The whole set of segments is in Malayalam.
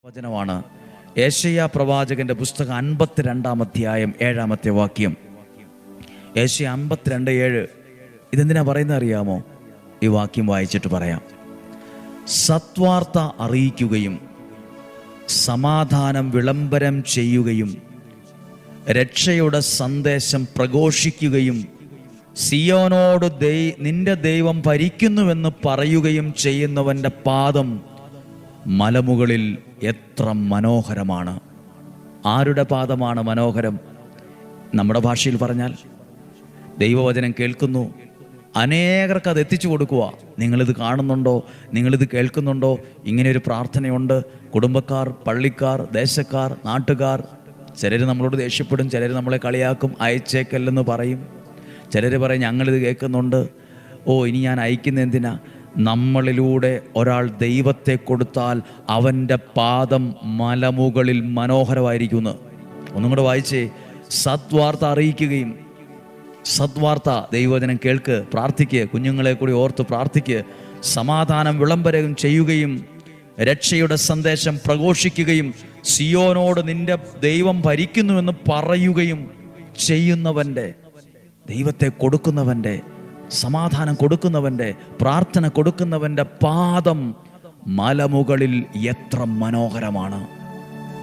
വചനമാണ് യെശയ്യാ പ്രവാചകന്റെ പുസ്തകം 52-ാം അധ്യായം 7-ാമത്തെ വാക്യം. യെശയ്യാ 52:7. ഇതെന്തിനാ പറയുന്നത് അറിയാമോ? ഈ വാക്യം വായിച്ചിട്ട് പറയാം. സത്വാർത്ത അറിയിക്കുകയും സമാധാനം വിളംബരം ചെയ്യുകയും രക്ഷയുടെ സന്ദേശം പ്രഘോഷിക്കുകയും സിയോനോട് നിന്റെ ദൈവം ഭരിക്കുന്നുവെന്ന് പറയുകയും ചെയ്യുന്നവൻ്റെ പാദം മലമുകളിൽ എത്ര മനോഹരമാണ്. ആരുടെ പാദമാണ് മനോഹരം? നമ്മുടെ ഭാഷയിൽ പറഞ്ഞാൽ ദൈവവചനം കേൾക്കുന്നു, അനേകർക്ക് അത് എത്തിച്ചു കൊടുക്കുക. നിങ്ങളിത് കാണുന്നുണ്ടോ? നിങ്ങളിത് കേൾക്കുന്നുണ്ടോ? ഇങ്ങനെയൊരു പ്രാർത്ഥനയുണ്ട്. കുടുംബക്കാർ, പള്ളിക്കാർ, ദേശക്കാർ, നാട്ടുകാർ. ചിലർ നമ്മളോട് ദേഷ്യപ്പെടും, ചിലർ നമ്മളെ കളിയാക്കും, അയച്ചേക്കല്ലെന്ന് പറയും. ചിലർ പറയും ഞങ്ങളിത് കേൾക്കുന്നുണ്ട്, ഇനി ഞാൻ അയക്കുന്ന എന്തിനാ? നമ്മളിലൂടെ ഒരാൾ ദൈവത്തെ കൊടുത്താൽ അവൻ്റെ പാദം മലമുകളിൽ മനോഹരമായിരിക്കുന്നു. ഒന്നും കൂടെ വായിച്ചേ. സദ്വാർത്ത അറിയിക്കുകയും, സദ്വാർത്ത ദൈവവചനം കേൾക്ക്, പ്രാർത്ഥിക്ക്, കുഞ്ഞുങ്ങളെ കൂടി ഓർത്ത് പ്രാർത്ഥിക്ക്, സമാധാനം വിളംബരം ചെയ്യുകയും രക്ഷയുടെ സന്ദേശം പ്രഘോഷിക്കുകയും സിയോനോട് നിന്റെ ദൈവം ഭരിക്കുന്നുവെന്ന് പറയുകയും ചെയ്യുന്നവൻ്റെ, ദൈവത്തെ കൊടുക്കുന്നവൻ്റെ, സമാധാനം കൊടുക്കുന്നവൻ്റെ, പ്രാർത്ഥന കൊടുക്കുന്നവൻ്റെ പാദം മലമുകളിൽ എത്ര മനോഹരമാണ്.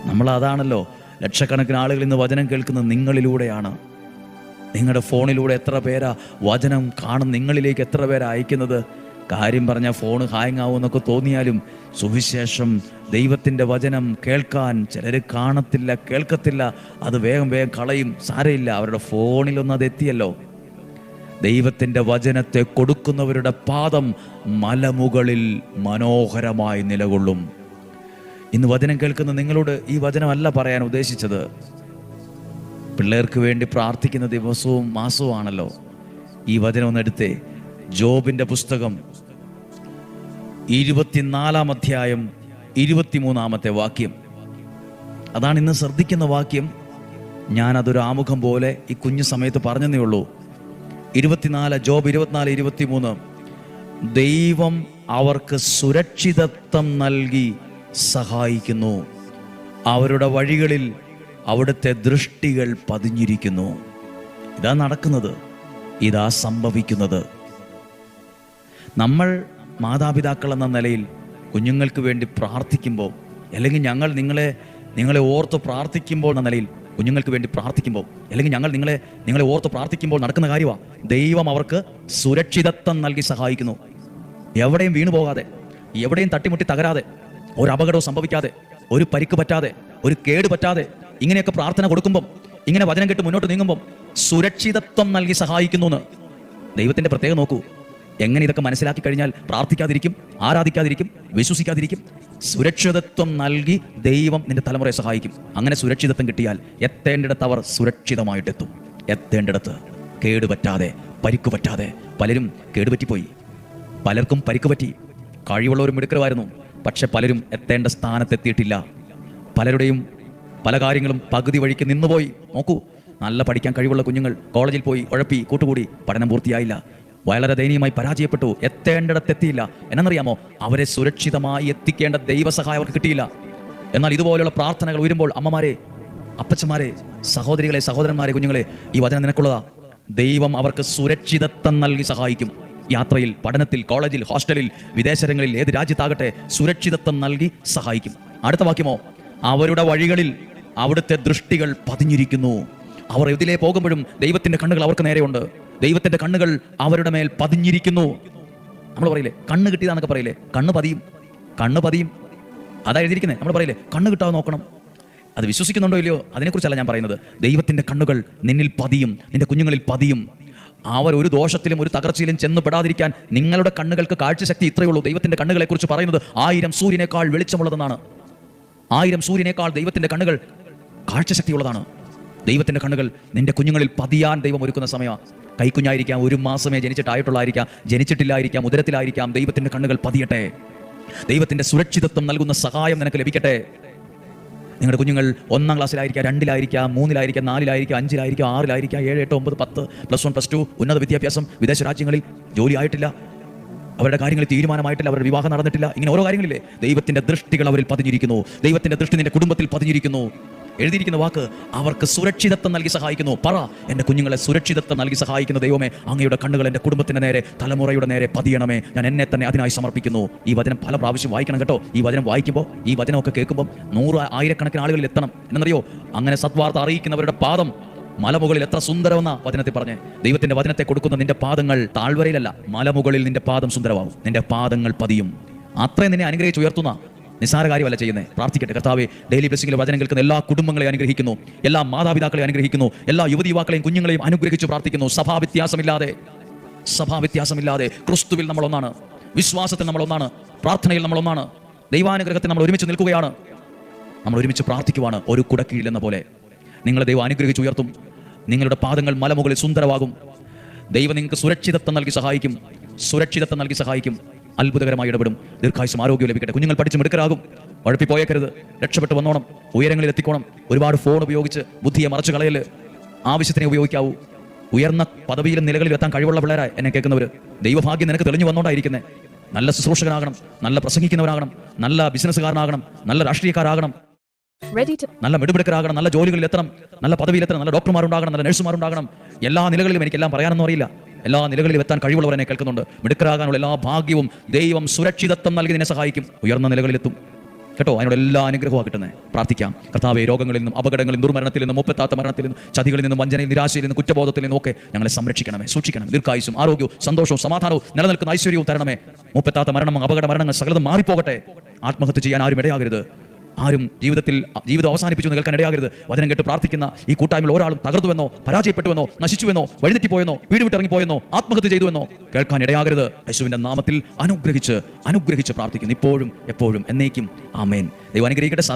നമ്മളതാണല്ലോ ലക്ഷക്കണക്കിന് ആളുകൾ ഇന്ന് വചനം കേൾക്കുന്നത് നിങ്ങളിലൂടെയാണ്. നിങ്ങളുടെ ഫോണിലൂടെ എത്ര പേരാ വചനം കാണും, നിങ്ങളിലേക്ക് എത്ര പേരാ അയക്കുന്നത്? കാര്യം പറഞ്ഞാൽ ഫോൺ ഹാങ് ആവുമെന്നൊക്കെ തോന്നിയാലും സുവിശേഷം, ദൈവത്തിൻ്റെ വചനം കേൾക്കാൻ ചിലർ കാണത്തില്ല, കേൾക്കത്തില്ല, അത് വേഗം കളയും. സാരമില്ല, അവരുടെ ഫോണിലൊന്നും അത് എത്തിയല്ലോ. ദൈവത്തിൻ്റെ വചനത്തെ കൊടുക്കുന്നവരുടെ പാദം മലമുകളിൽ മനോഹരമായി നിലകൊള്ളും. ഇന്ന് വചനം കേൾക്കുന്ന നിങ്ങളോട് ഈ വചനമല്ല പറയാൻ ഉദ്ദേശിച്ചത്. പിള്ളേർക്ക് വേണ്ടി പ്രാർത്ഥിക്കുന്ന ദിവസവും മാസവും ആണല്ലോ. ഈ വചനം ഒന്നെടുത്തേ. ജോബിൻ്റെ പുസ്തകം 24-ാം അധ്യായം 23-ാമത്തെ വാക്യം. അതാണ് ഇന്ന് ശ്രദ്ധിക്കുന്ന വാക്യം. ഞാനതൊരു ആമുഖം പോലെ ഈ കുഞ്ഞു സമയത്ത് പറഞ്ഞതേ ഉള്ളൂ. 24, ജോബ് 24:23. ദൈവം അവർക്ക് സുരക്ഷിതത്വം നൽകി സഹായിക്കുന്നു, അവരുടെ വഴികളിൽ അവിടുത്തെ ദൃഷ്ടികൾ പതിഞ്ഞിരിക്കുന്നു. ഇതാ നടക്കുന്നത്, ഇതാ സംഭവിക്കുന്നത്. നമ്മൾ മാതാപിതാക്കൾ എന്ന നിലയിൽ കുഞ്ഞുങ്ങൾക്ക് വേണ്ടി പ്രാർത്ഥിക്കുമ്പോൾ, അല്ലെങ്കിൽ ഞങ്ങൾ നിങ്ങളെ ഓർത്ത് പ്രാർത്ഥിക്കുമ്പോൾ എന്ന നിലയിൽ കുഞ്ഞുങ്ങൾക്ക് വേണ്ടി പ്രാർത്ഥിക്കുമ്പോൾ, അല്ലെങ്കിൽ ഞങ്ങൾ നിങ്ങളെ ഓർത്ത് പ്രാർത്ഥിക്കുമ്പോൾ നടക്കുന്ന കാര്യമാണ്. ദൈവം അവർക്ക് സുരക്ഷിതത്വം നൽകി സഹായിക്കുന്നു. എവിടെയും വീണു പോകാതെ, എവിടെയും തട്ടിമുട്ടി തകരാതെ, ഒരു അപകടവും സംഭവിക്കാതെ, ഒരു പരിക്ക് പറ്റാതെ, ഒരു കേട് പറ്റാതെ, ഇങ്ങനെയൊക്കെ പ്രാർത്ഥന കൊടുക്കുമ്പം, ഇങ്ങനെ വചനം കേട്ട് മുന്നോട്ട് നീങ്ങുമ്പം സുരക്ഷിതത്വം നൽകി സഹായിക്കുന്നു എന്ന്. ദൈവത്തിൻ്റെ പ്രത്യേകം നോക്കൂ. എങ്ങനെ ഇതൊക്കെ മനസ്സിലാക്കി കഴിഞ്ഞാൽ പ്രാർത്ഥിക്കാതിരിക്കും, ആരാധിക്കാതിരിക്കും, വിശ്വസിക്കാതിരിക്കും? സുരക്ഷിതത്വം നൽകി ദൈവം നിന്റെ തലമുറയെ സഹായിക്കും. അങ്ങനെ സുരക്ഷിതത്വം കിട്ടിയാൽ എത്തേണ്ടിടത്ത് അവർ സുരക്ഷിതമായിട്ടെത്തും. എത്തേണ്ടിടത്ത് കേടുപറ്റാതെ, പരിക്ക് പറ്റാതെ. പലരും കേടുപറ്റിപ്പോയി, പലർക്കും പരിക്ക് പറ്റി. കഴിവുള്ളവരും മിടുക്കരുമായിരുന്നു, പക്ഷെ പലരും എത്തേണ്ട സ്ഥാനത്തെത്തിയിട്ടില്ല. പലരുടെയും പല കാര്യങ്ങളും പകുതി വഴിക്ക് നിന്നുപോയി. നോക്കൂ, നല്ല പഠിക്കാൻ കഴിവുള്ള കുഞ്ഞുങ്ങൾ കോളേജിൽ പോയി ഉഴപ്പി, കൂട്ടുകൂടി, പഠനം പൂർത്തിയായില്ല, വളരെ ദയനീയമായി പരാജയപ്പെട്ടു, എത്തേണ്ടിടത്തെത്തിയില്ല. എന്നറിയാമോ? അവരെ സുരക്ഷിതമായി എത്തിക്കേണ്ട ദൈവസഹായം അവർക്ക് കിട്ടിയില്ല. എന്നാൽ ഇതുപോലെയുള്ള പ്രാർത്ഥനകൾ ഉയരുമ്പോൾ, അമ്മമാരെ, അപ്പച്ചന്മാരെ, സഹോദരികളെ, സഹോദരന്മാരെ, കുഞ്ഞുങ്ങളെ, ഈ വചനം നിനക്കുള്ളതാ. ദൈവം അവർക്ക് സുരക്ഷിതത്വം നൽകി സഹായിക്കും. യാത്രയിൽ, പഠനത്തിൽ, കോളേജിൽ, ഹോസ്റ്റലിൽ, വിദേശങ്ങളിൽ, ഏത് രാജ്യത്താകട്ടെ സുരക്ഷിതത്വം നൽകി സഹായിക്കും. അടുത്ത വാക്യമോ? അവരുടെ വഴികളിൽ അവിടുത്തെ ദൃഷ്ടികൾ പതിഞ്ഞിരിക്കുന്നു. അവർ എതിലേ പോകുമ്പോഴും ദൈവത്തിൻ്റെ കണ്ണുകൾ അവർക്ക് നേരെയുണ്ട്. ദൈവത്തിൻ്റെ കണ്ണുകൾ അവരുടെ മേൽ പതിഞ്ഞിരിക്കുന്നു. നമ്മൾ പറയില്ലേ കണ്ണ് കിട്ടിയതാന്നൊക്കെ പറയില്ലേ? കണ്ണ് പതിയും. അതാ എഴുതിയിരിക്കുന്നത്. നമ്മൾ പറയില്ലേ കണ്ണ് കിട്ടാതെ നോക്കണം. അത് വിശ്വസിക്കുന്നുണ്ടോ ഇല്ലയോ അതിനെക്കുറിച്ചല്ല ഞാൻ പറയുന്നത്. ദൈവത്തിൻ്റെ കണ്ണുകൾ നിന്നിൽ പതിയും, നിന്റെ കുഞ്ഞുങ്ങളിൽ പതിയും. അവർ ഒരു ദോഷത്തിലും ഒരു തകർച്ചയിലും ചെന്ന് പെടാതിരിക്കാൻ നിങ്ങളുടെ കണ്ണുകൾക്ക് കാഴ്ചശക്തി ഇത്രയേ ഉള്ളൂ. ദൈവത്തിൻ്റെ കണ്ണുകളെ കുറിച്ച് പറയുന്നത് 1000 സൂര്യനേക്കാൾ വെളിച്ചമുള്ളതെന്നാണ്. 1000 സൂര്യനേക്കാൾ ദൈവത്തിൻ്റെ കണ്ണുകൾ കാഴ്ചശക്തിയുള്ളതാണ്. ദൈവത്തിൻ്റെ കണ്ണുകൾ നിന്റെ കുഞ്ഞുങ്ങളിൽ പതിയാൻ ദൈവം ഒരുക്കുന്ന സമയമാണ്. കൈക്കുഞ്ഞായിരിക്കാം, 1 മാസമേ ജനിച്ചിട്ടായിട്ടുള്ളായിരിക്കാം, ജനിച്ചിട്ടില്ലായിരിക്കാം, ഉദരത്തിലായിരിക്കാം. ദൈവത്തിൻ്റെ കണ്ണുകൾ പതിയട്ടെ. ദൈവത്തിൻ്റെ സുരക്ഷിതത്വം നൽകുന്ന സഹായം നിനക്ക് ലഭിക്കട്ടെ. നിങ്ങളുടെ കുഞ്ഞുങ്ങൾ 1-ാം ക്ലാസ്സിലായിരിക്കാം, 2-ലായിരിക്കാം, 3-ലായിരിക്കാം, 4-ലായിരിക്കാം, 5-ലായിരിക്കാം, 6-ലായിരിക്കാം, 7, 8, 9, 10, +1, +2, ഉന്നത വിദ്യാഭ്യാസം, വിദേശ രാജ്യങ്ങളിൽ ജോലി ആയിട്ടില്ല, അവരുടെ കാര്യങ്ങൾ തീരുമാനമായിട്ടില്ല, അവരുടെ വിവാഹം നടന്നിട്ടില്ല, ഇങ്ങനെ ഓരോ കാര്യങ്ങളില്ലേ. ദൈവത്തിന്റെ ദൃഷ്ടികൾ അവരിൽ പതിഞ്ഞിരിക്കുന്നു. ദൈവത്തിന്റെ ദൃഷ്ടി നിന്റെ കുടുംബത്തിൽ പതിഞ്ഞിരിക്കുന്നു. എഴുതിയിരിക്കുന്ന വാക്ക് അവർക്ക് സുരക്ഷിതത്വം നൽകി സഹായിക്കുന്നു. പറ, എൻ്റെ കുഞ്ഞുങ്ങളെ സുരക്ഷിതത്വം നൽകി സഹായിക്കുന്ന ദൈവമേ, അങ്ങയുടെ കണ്ണുകൾ എൻ്റെ കുടുംബത്തിന്റെ നേരെ, തലമുറയുടെ നേരെ പതിയണമേ. ഞാൻ എന്നെ തന്നെ അതിനായി സമർപ്പിക്കുന്നു. ഈ വചനം പല പ്രാവശ്യം വായിക്കണം കേട്ടോ. ഈ വചനം വായിക്കുമ്പോൾ, ഈ വചനമൊക്കെ കേൾക്കുമ്പോൾ 100 ആയിരക്കണക്കിന് ആളുകളിൽ എത്തണം. എന്നറിയോ, അങ്ങനെ സദ്വാർത്ത അറിയിക്കുന്നവരുടെ പാദം മലമുകളിൽ എത്ര സുന്ദരമെന്ന വചനത്തിൽ പറഞ്ഞ്. ദൈവത്തിന്റെ വചനത്തെ കൊടുക്കുന്ന നിന്റെ പാദങ്ങൾ താഴ്വരയിലല്ല, മലമുകളിൽ നിന്റെ പാദം സുന്ദരമാവും. നിന്റെ പാദങ്ങൾ പതിയും. അത്രയും നിന്നെ അനുഗ്രഹിച്ച് ഉയർത്തുന്ന നിസ്സാര കാര്യമല്ല ചെയ്യുന്നത്. പ്രാർത്ഥിക്കട്ടെ. കർത്താവേ, ഡെയിലി ബ്ലെസ്സിംഗിലെ വചനം കേൾക്കുന്ന എല്ലാ കുടുംബങ്ങളെയും അനുഗ്രഹിക്കുന്നു, എല്ലാ മാതാപിതാക്കളെയും അനുഗ്രഹിക്കുന്നു, എല്ലാ യുവതി യുവാക്കളെയും കുഞ്ഞുങ്ങളെയും അനുഗ്രഹിച്ച് പ്രാർത്ഥിക്കുന്നു. സഭാവ്യത്യാസമില്ലാതെ ക്രിസ്തുവിൽ നമ്മൾ ഒന്നാണ്, വിശ്വാസത്തിൽ നമ്മൾ ഒന്നാണ്, പ്രാർത്ഥനയിൽ നമ്മൾ ഒന്നാണ്, ദൈവാനുഗ്രഹത്തിൽ നമ്മൾ ഒരുമിച്ച് നിൽക്കുകയാണ്, നമ്മൾ ഒരുമിച്ച് പ്രാർത്ഥിക്കുവാണ്. ഒരു കുടക്കീഴിലെന്ന പോലെ നിങ്ങളെ ദൈവം അനുഗ്രഹിച്ച് ഉയർത്തും. നിങ്ങളുടെ പാദങ്ങൾ മലമുകളിൽ സുന്ദരമാകും. ദൈവം നിങ്ങൾക്ക് സുരക്ഷിതത്വം നൽകി സഹായിക്കും. അത്ഭുതകരമായി ഇടപെടും. ദീർഘായുസ്സും ആരോഗ്യം ലഭിക്കട്ടെ. കുഞ്ഞുങ്ങൾ പഠിച്ച് മിടുക്കരാകും. ഉഴപ്പിപ്പോയേക്കരുത്. രക്ഷപ്പെട്ട് വന്നോണം. ഉയരങ്ങളിൽ എത്തിക്കോണം. ഒരുപാട് ഫോൺ ഉപയോഗിച്ച് ബുദ്ധിയെ മറച്ചു കളയല്. ആവശ്യത്തിനെ ഉപയോഗിക്കാവൂ. ഉയർന്ന പദവിയിലും നിലകളിൽ എത്താൻ കഴിവുള്ള പിള്ളേരായി എന്നെ കേൾക്കുന്നവർ, ദൈവഭാഗ്യം നിനക്ക് തെളിഞ്ഞു വന്നോണ്ടായിരിക്കുന്നത്. നല്ല ശുശ്രൂഷകനാകണം, നല്ല പ്രസംഗിക്കുന്നവരാകണം, നല്ല ബിസിനസ്സുകാരനാകണം, നല്ല രാഷ്ട്രീയക്കാരാകണം, നല്ല മിടുമിടുക്കരാകണം, നല്ല ജോലികളിൽ എത്തണം, നല്ല പദവിയിലെത്തണം, നല്ല ഡോക്ടർമാരുണ്ടാകണം, നല്ല നഴ്സുമാരുണ്ടാകണം. എല്ലാ നിലകളിലും എനിക്കെല്ലാം പറയാനൊന്നും അറിയില്ല. എല്ലാ നിലകളിലും എത്താൻ കഴിവുള്ളവർ എന്നെ കേൾക്കുന്നുണ്ട്. മിടുക്കരാകാനുള്ള എല്ലാ ഭാഗ്യവും ദൈവം സുരക്ഷിതത്വം നൽകി നിന്നെ സഹായിക്കും. ഉയർന്ന നിലകളിലെത്തും കേട്ടോ. അതിനോട് എല്ലാ അനുഗ്രഹമാണ് കിട്ടുന്നത്. പ്രാർത്ഥിക്കാം. കർത്താവേ, രോഗങ്ങളിൽ നിന്നും, അപകടങ്ങളിൽ നിന്നും, ദുർമരണത്തിൽ നിന്നും, മുപ്പത്താത്ത മരണത്തിൽ നിന്നും, ചതികളിൽ നിന്നും, വഞ്ചനയിൽ, നിരാശയിൽ നിന്നും, കുറ്റബോധത്തിൽ നിന്നും ഒക്കെ ഞങ്ങളെ സംരക്ഷിക്കണമേ, സൂക്ഷിക്കണം. ദീർഘായുസ്സും ആരോഗ്യവും സന്തോഷവും സമാധാനവും നിലനിൽക്കുന്ന ഐശ്വര്യവും തരണമേ. മുപ്പത്താത്ത മരണം, അപകട മരണങ്ങൾ സകലതും മാറിപ്പോകട്ടെ. ആത്മഹത്യ ചെയ്യാൻ ആരും ഇടയാകരുത്. ആരും ജീവിതം അവസാനിപ്പിച്ചു എന്ന് കേൾക്കാൻ ഇടയാകരുത്. വചനം കേട്ട് പ്രാർത്ഥിക്കുന്ന ഈ കൂട്ടായ്മയിൽ ഒരാളും തകർന്നുവെന്നോ, പരാജയപ്പെട്ടുവെന്നോ, നശിച്ചുവെന്നോ, വഴിതെറ്റിപ്പോയെന്നോ, വീട് വിട്ടിറങ്ങിപ്പോയെന്നോ, ആത്മഹത്യ ചെയ്തുവെന്നോ കേൾക്കാൻ ഇടയാകരുത്. യേശുവിന്റെ നാമത്തിൽ അനുഗ്രഹിച്ച് പ്രാർത്ഥിക്കുന്നു. ഇപ്പോഴും എപ്പോഴും എന്നേക്കും. ആമേൻ. ദൈവം അനുഗ്രഹിക്കട്ടെ.